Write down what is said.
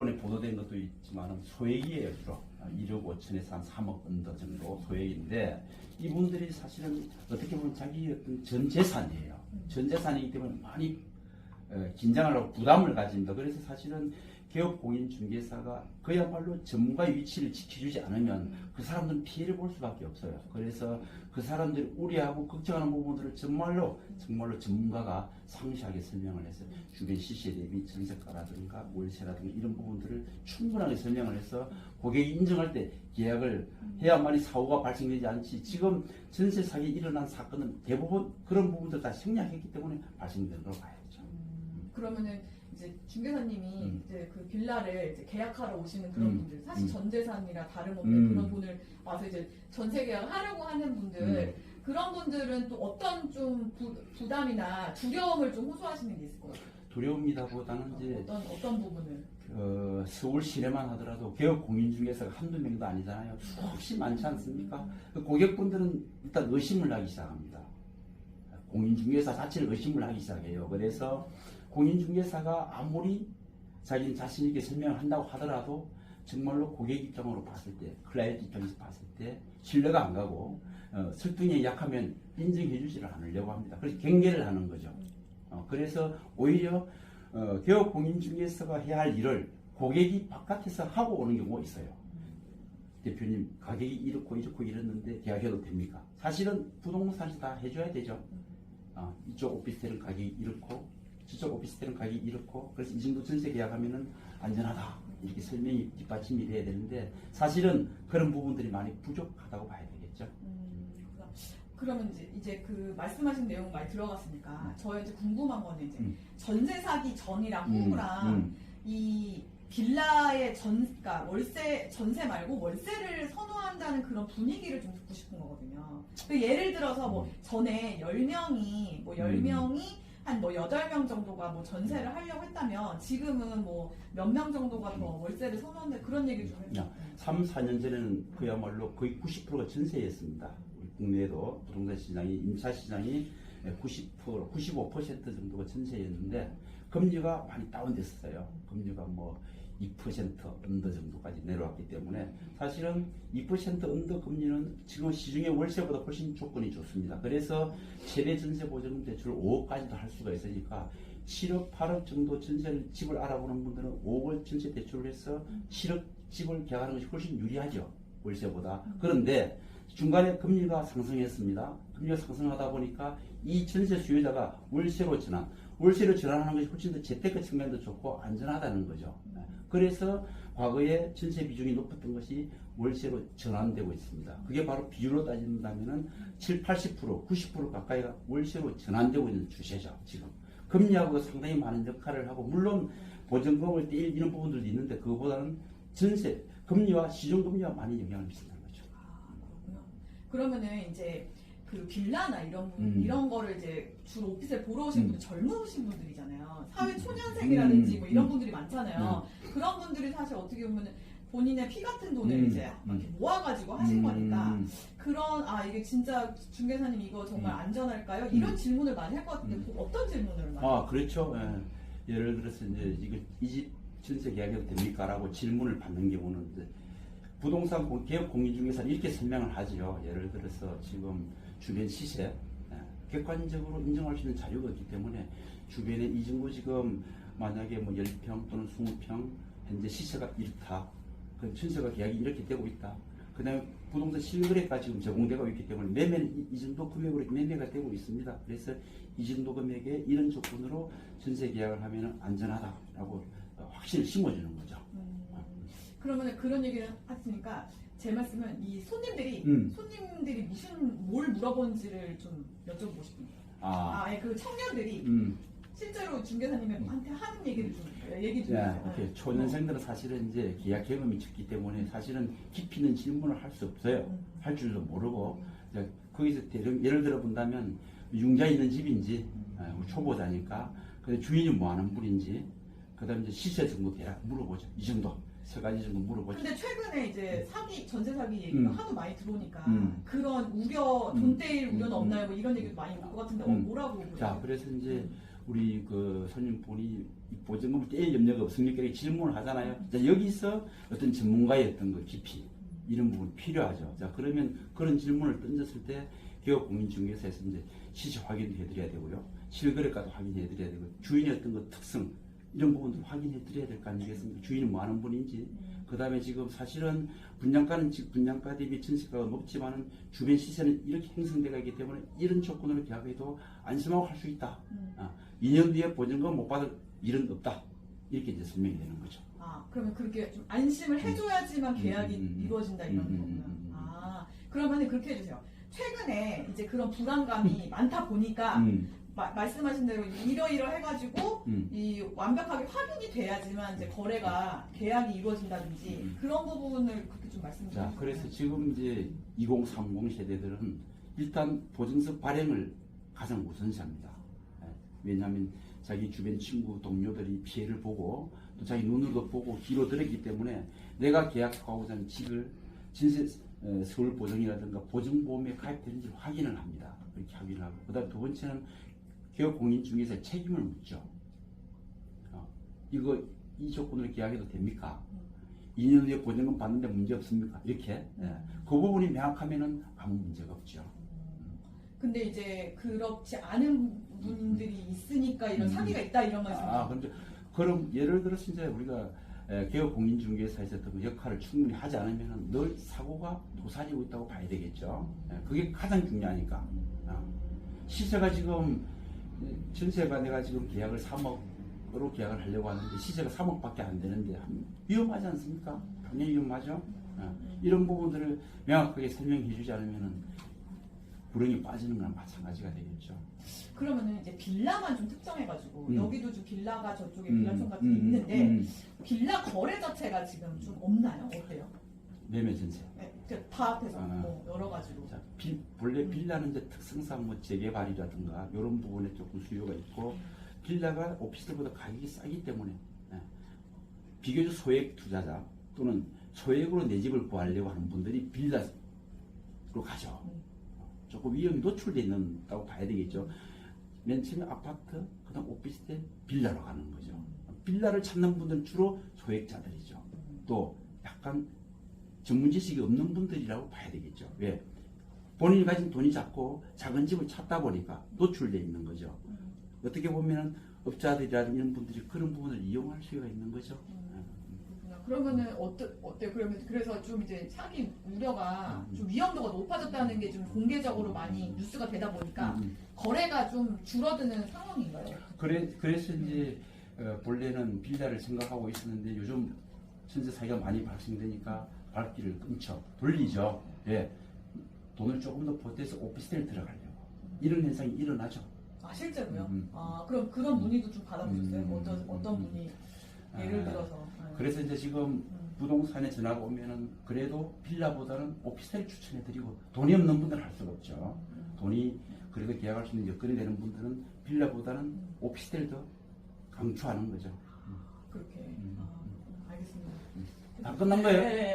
이번에 보도된 것도 있지만 소액이에요. 주로 1억 5천에서 한 3억 언더 정도 소액인데 이분들이 사실은 어떻게 보면 자기 어떤 전 재산이에요. 전 재산이기 때문에 많이 긴장을 하고 부담을 가집니다. 그래서 사실은 개업공인중개사가 그야말로 전문가의 위치를 지켜주지 않으면 그 사람들은 피해를 볼 수밖에 없어요. 그래서 그 사람들이 우려하고 걱정하는 부분들을 정말로 전문가가 상세하게 설명을 해서 주변 시세 대비 전세가라든가 월세라든가 이런 부분들을 충분하게 설명을 해서 고객이 인정할 때 계약을 해야만이 사고가 발생되지 않지. 지금 전세 사기 일어난 사건은 대부분 그런 부분들 다 생략했기 때문에 발생된 걸 봐야죠. 그러면은 이제 중개사님이 이제 그 빌라를 이제 계약하러 오시는 그런 분들, 사실 전 재산이라 다름없는 그런 돈을 와서 이제 전세 계약을 하려고 하는 분들, 그런 분들은 또 어떤 좀 부담이나 두려움을 좀 호소하시는 게 있을 것 같아요. 두려움이다보다는 이제 어떤 부분을? 서울 시내만 하더라도 개업 공인중개사가 한두 명도 아니잖아요. 수없이 많지 않습니까? 그 고객분들은 일단 의심을 하기 시작합니다. 공인중개사 자체를 의심을 하기 시작해요. 그래서 공인중개사가 아무리 자기는 자신 있게 설명을 한다고 하더라도 정말로 고객 입장으로 봤을 때, 클라이언트 입장에서 봤을 때 신뢰가 안 가고 설득력이 약하면 인정해 주지를 않으려고 합니다. 그래서 경계를 하는 거죠. 그래서 오히려 개업 공인중개사가 해야 할 일을 고객이 바깥에서 하고 오는 경우가 있어요. 대표님 가격이 이렇고 이랬는데 계약해도 됩니까? 사실은 부동산에서 다 해줘야 되죠. 이쪽 오피스텔은 가격이 이렇고 저쪽 오피스텔은 가격이 이렇고 그래서 이 정도 전세 계약하면은 안전하다 이렇게 설명이 뒷받침이 돼야 되는데 사실은 그런 부분들이 많이 부족하다고 봐야 되겠죠. 그러면 이제 그 말씀하신 내용 많이 들어갔으니까 저희 이제 궁금한 거는 이제 전세 사기 전이랑 후랑 이 빌라의 그러니까 전세 말고 월세를 선호한다는 그런 분위기를 좀 듣고 싶은 거거든요. 예를 들어서 뭐 전에 10명이 한 뭐 8명 정도가 뭐 전세를 하려고 했다면 지금은 뭐 몇 명 정도가 더 월세를 선호한다 그런 얘기를 좀 해주세요. 3, 4년 전에는 그야말로 거의 90%가 전세였습니다. 우리 국내에도 부동산 시장이 임차 시장이 90%, 95% 정도가 전세였는데 금리가 많이 다운됐어요. 금리가 뭐 2% 언더 정도까지 내려왔기 때문에 사실은 2% 언더 금리는 지금 시중의 월세보다 훨씬 조건이 좋습니다. 그래서 최대 전세 보증 대출 5억까지도 할 수가 있으니까 7억, 8억 정도 전세 집을 알아보는 분들은 5억을 전세 대출을 해서 7억 집을 계약하는 것이 훨씬 유리하죠. 월세보다. 그런데 중간에 금리가 상승했습니다. 금리가 상승하다 보니까 이 전세 수요자가 월세로 전환하는 것이 훨씬 더 재테크 측면도 좋고 안전하다는 거죠. 그래서 과거에 전세 비중이 높았던 것이 월세로 전환되고 있습니다. 그게 바로 비율로 따진다면은 7, 80%, 90% 가까이가 월세로 전환되고 있는 추세죠, 지금. 금리하고 상당히 많은 역할을 하고, 물론 보증금을 떼이는 부분들도 있는데, 그거보다는 전세, 금리와 시중금리와 많이 영향을 미친다는 거죠. 그렇구나. 그러면은 이제 그 빌라나 이런 거를 이제 주로 오피스에 보러 오신 분들 젊으신 분들이잖아요. 사회 초년생이라든지 뭐 이런 분들이 많잖아요. 그런 분들이 사실 어떻게 보면 본인의 피 같은 돈을 이제 이렇게 모아가지고 하신 거니까 이게 진짜 중개사님 이거 정말 안전할까요? 이런 질문을 많이 할 것 같은데 어떤 질문을 많이? 그렇죠. 예. 예를 들어서 이제 이 집 전세 계약해도 됩니까라고 질문을 받는 경우는 이제 부동산 개업 공인중개사는 이렇게 설명을 하지요. 예를 들어서 지금 주변 시세 객관적으로 인정할 수 있는 자료가 없기 때문에 주변에 이 정도 지금 만약에 뭐 10평 또는 20평 현재 시세가 이렇다. 그 전세가 계약이 이렇게 되고 있다. 그 다음에 부동산 실거래가 지금 제공되고 있기 때문에 매매는 이 정도 금액으로 매매가 되고 있습니다. 그래서 이 정도 금액에 이런 조건으로 전세 계약을 하면 안전하다라고 확신을 심어주는 거죠. 그러면 그런 얘기를 하시니까 제 말씀은 이 손님들이 뭘 물어보는지를 좀 여쭤보고 싶습니다. 그 청년들이 실제로 중개사님한테 하는 얘기를 좀 얘기 좀 해주세요. 초년생들은 사실은 이제 계약 경험이 적기 때문에 사실은 깊이 있는 질문을 할 수 없어요. 할 줄도 모르고 거기서 예를 들어 본다면 융자 있는 집인지 초보자니까 근데 주인이 뭐 하는 분인지 그다음에 이제 시세 정도 대략 물어보죠. 이 정도. 세 가지 정도 물어보죠. 근데 최근에 이제 전세 사기 얘기가 하도 많이 들어오니까 그런 우려, 돈 떼일 우려는 없나요? 뭐 이런 얘기도 많이 올 것 같은데 뭐라고? 자, 그래서 이제 우리 그 손님분이 이 보증금을 떼일 염려가 없습니까? 이렇게 질문을 하잖아요. 자, 여기서 어떤 전문가의 어떤 그 깊이 이런 부분 필요하죠. 자, 그러면 그런 질문을 던졌을 때 기업공인중개사에서 이제 시세 확인도 해드려야 되고요. 실거래가도 확인해드려야 되고 주인의 어떤 그 특성 이런 부분들 확인해드려야 될 거 아니겠습니까? 주인이 뭐 하는 분인지. 그 다음에 지금 사실은 분양가는 즉 분양가 대비 전세가가 높지만은 주변 시세는 이렇게 형성되어 있기 때문에 이런 조건으로 계약해도 안심하고 할 수 있다. 2년 뒤에 보증금 못 받을 일은 없다. 이렇게 이제 설명이 되는 거죠. 아, 그러면 그렇게 좀 안심을 해줘야지만 계약이 이루어진다 이런 거구나. 아, 그러면 그렇게 해주세요. 최근에 이제 그런 불안감이 많다 보니까 말씀하신 대로 이러이러 해가지고 이 완벽하게 확인이 돼야지만 이제 거래가 계약이 이루어진다든지 그런 부분을 그렇게 좀 말씀 자, 주세요. 그래서 지금 이제 2030 세대들은 일단 보증서 발행을 가장 우선시합니다. 왜냐하면 자기 주변 친구, 동료들이 피해를 보고 또 자기 눈으로도 보고 귀로 들었기 때문에 내가 계약하고자 하는 집을 전세 서울 보증이라든가 보증보험에 가입되는지 확인을 합니다. 그렇게 확인을 하고 그다음 두 번째는 기업공인중개사의 책임을 묻죠. 이거 이 조건으로 계약해도 됩니까? 2년 후에 보증금 받는데 문제 없습니까? 이렇게 그 부분이 명확하면은 아무 문제가 없죠. 근데 이제 그렇지 않은 분들이 있으니까 이런 사기가 있다 이런 말씀이죠. 근데 그럼 예를 들어서 이제 우리가 기업공인중개사에서 그 역할을 충분히 하지 않으면 늘 사고가 도사리고 있다고 봐야 되겠죠. 그게 가장 중요하니까. 시세가 지금 전세가 내가 지금 계약을 3억으로 계약을 하려고 하는데 시세가 3억밖에 안 되는데 위험하지 않습니까? 당연히 위험하죠. 이런 부분들을 명확하게 설명해 주지 않으면 불행이 빠지는 거랑 마찬가지가 되겠죠. 그러면은 이제 빌라만 좀 특정해가지고 여기도 좀 빌라가 저쪽에 빌라촌 같은 게 있는데 빌라 거래 자체가 지금 좀 없나요? 어때요? 매매 전세. 네, 다 합해서 뭐 여러 가지로. 자, 본래 빌라는 이제 특성상 뭐 재개발이라든가 이런 부분에 조금 수요가 있고 빌라가 오피스텔보다 가격이 싸기 때문에 비교적 소액 투자자 또는 소액으로 내 집을 구하려고 하는 분들이 빌라로 가죠. 조금 위험이 노출되어 있다고 봐야 되겠죠. 맨 처음에 아파트, 그 다음 오피스텔, 빌라로 가는 거죠. 빌라를 찾는 분들은 주로 소액자들이죠. 또 약간 전문 지식이 없는 분들이라고 봐야 되겠죠. 왜? 본인이 가진 돈이 작고 작은 집을 찾다 보니까 노출되어 있는 거죠. 어떻게 보면 업자들이라는 이런 분들이 그런 부분을 이용할 수가 있는 거죠. 그러면은 어때요? 그러면 그래서 좀 이제 사기 우려가 좀 위험도가 높아졌다는 게 좀 공개적으로 많이 뉴스가 되다 보니까 거래가 좀 줄어드는 상황인가요? 그래서 이제 본래는 빌라를 생각하고 있었는데 요즘 전세 사기가 많이 발생되니까 발길을 끊죠. 돌리죠. 예. 돈을 조금 더 보태서 오피스텔 들어가려고. 이런 현상이 일어나죠. 아, 실제로요? 그럼 그런 문의도 좀 받아보셨어요? 어떤 문의? 예를 들어서. 그래서 이제 지금 부동산에 전화가 오면은 그래도 빌라보다는 오피스텔 추천해드리고 돈이 없는 분들은 할 수가 없죠. 돈이 그래도 계약할 수 있는 여건이 되는 분들은 빌라보다는 오피스텔 더 강추하는 거죠. 그렇게. 알겠습니다. 다 끝난 거예요? 네.